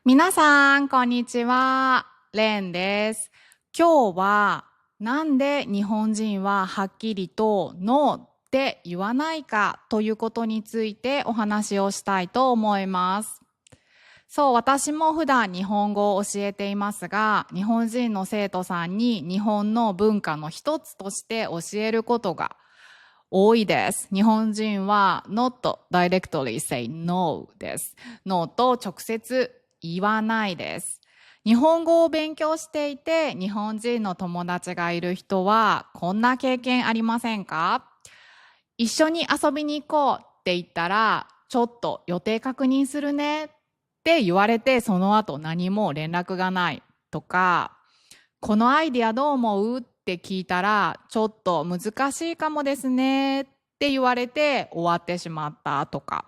皆さん、こんにちは。レンです。今日は、なんで日本人ははっきりとノーって言わないかということについてお話をしたいと思います。そう、私も普段日本語を教えていますが、日本人の生徒さんに日本の文化の一つとして教えることが多いです。日本人は not directly say no です。ノーと直接言わないです。日本語を勉強していて日本人の友達がいる人はこんな経験ありませんか？一緒に遊びに行こうって言ったらちょっと予定確認するねって言われてその後何も連絡がないとか、このアイディアどう思うって聞いたらちょっと難しいかもですねって言われて終わってしまったとか、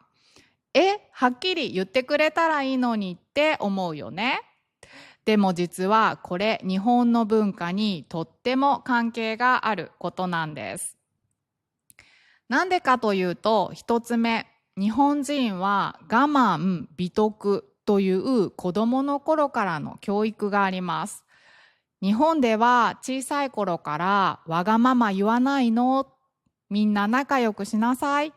はっきり言ってくれたらいいのにって思うよね。でも実はこれ日本の文化にとっても関係があることなんです。なんでかというと、一つ目、日本人は我慢美徳という子供の頃からの教育があります。日本では小さい頃からわがまま言わないの、みんな仲良くしなさい、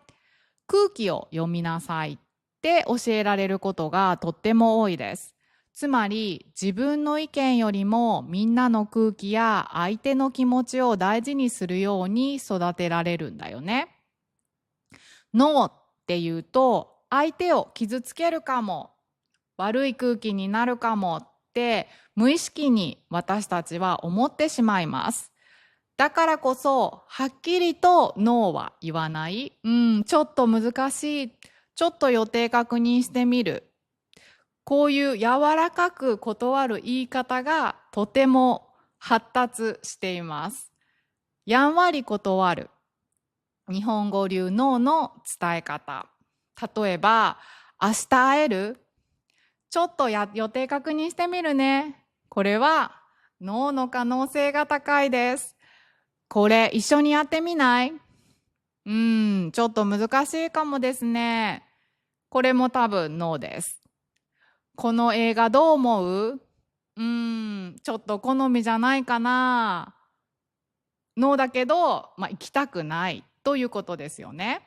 空気を読みなさいって教えられることがとっても多いです。つまり自分の意見よりもみんなの空気や相手の気持ちを大事にするように育てられるんだよね。ノーって言うと相手を傷つけるかも、悪い空気になるかもって無意識に私たちは思ってしまいます。だからこそはっきりとノーは言わない。ちょっと難しい。ちょっと予定確認してみる。こういう柔らかく断る言い方がとても発達しています。やんわり断る。日本語流ノーの伝え方。例えば、明日会える？ちょっと予定確認してみるね。これはノーの可能性が高いです。これ一緒にやってみない？ちょっと難しいかもですね。これも多分ノーです。この映画どう思う？ちょっと好みじゃないかな。ノーだけど、行きたくないということですよね。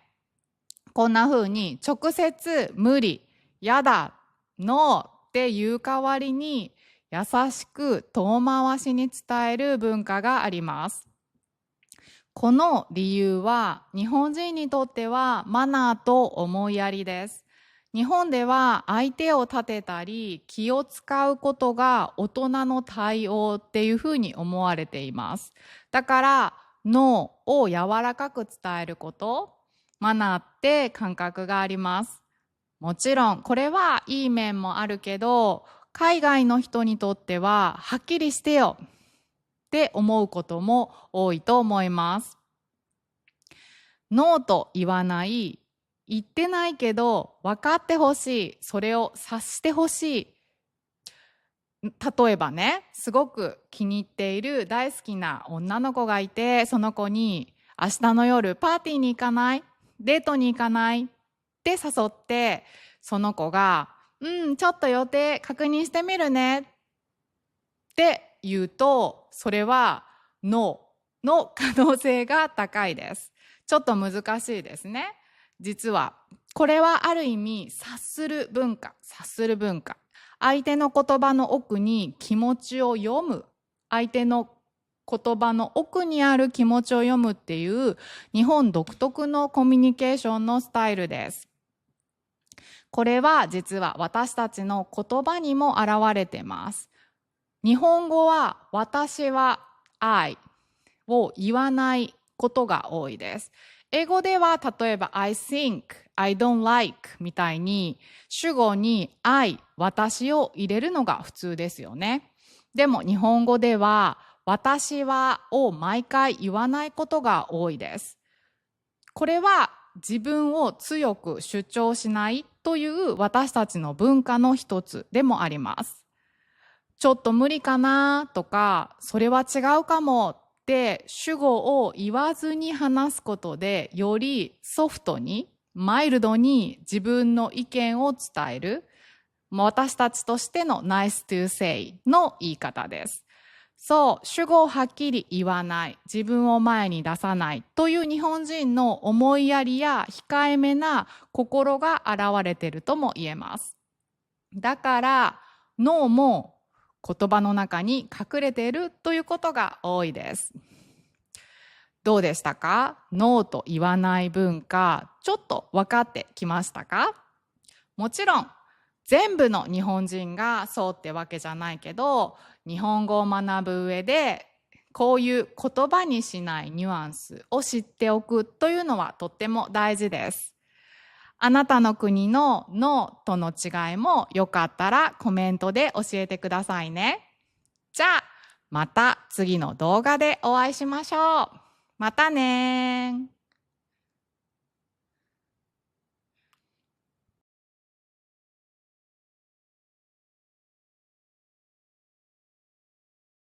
こんな風に直接無理、やだ、ノーっていう代わりに優しく遠回しに伝える文化があります。この理由は日本人にとってはマナーと思いやりです。日本では相手を立てたり気を使うことが大人の対応っていうふうに思われています。だからノーを柔らかく伝えること、マナーって感覚があります。もちろんこれはいい面もあるけど、海外の人にとってははっきりしてよって思うことも多いと思います。ノーと言わない、言ってないけど分かってほしい、それを察してほしい。例えばね、すごく気に入っている大好きな女の子がいて、その子に明日の夜パーティーに行かない？デートに行かない？って誘って、その子がちょっと予定確認してみるねって言うと、それはノーの可能性が高いです。ちょっと難しいですね。実はこれはある意味察する文化、相手の言葉の奥に気持ちを読む、相手の言葉の奥にある気持ちを読むっていう日本独特のコミュニケーションのスタイルです。これは実は私たちの言葉にも表れています。日本語は私は I を言わないことが多いです。英語では例えば I think, I don't like みたいに主語に I、私を入れるのが普通ですよね。でも日本語では私はを毎回言わないことが多いです。これは自分を強く主張しないという私たちの文化の一つでもあります。ちょっと無理かなとか、それは違うかもって主語を言わずに話すことで、よりソフトに、マイルドに自分の意見を伝える。私たちとしての nice to say の言い方です。そう、主語をはっきり言わない、自分を前に出さないという日本人の思いやりや控えめな心が現れているとも言えます。だから、ノーも言葉の中に隠れているということが多いです。どうでしたか？ノーと言わない文化、ちょっと分かってきましたか？もちろん、全部の日本人がそうってわけじゃないけど、日本語を学ぶ上で、こういう言葉にしないニュアンスを知っておくというのはとっても大事です。あなたの国のノーとの違いもよかったらコメントで教えてくださいね。じゃあ、また次の動画でお会いしましょう。またね。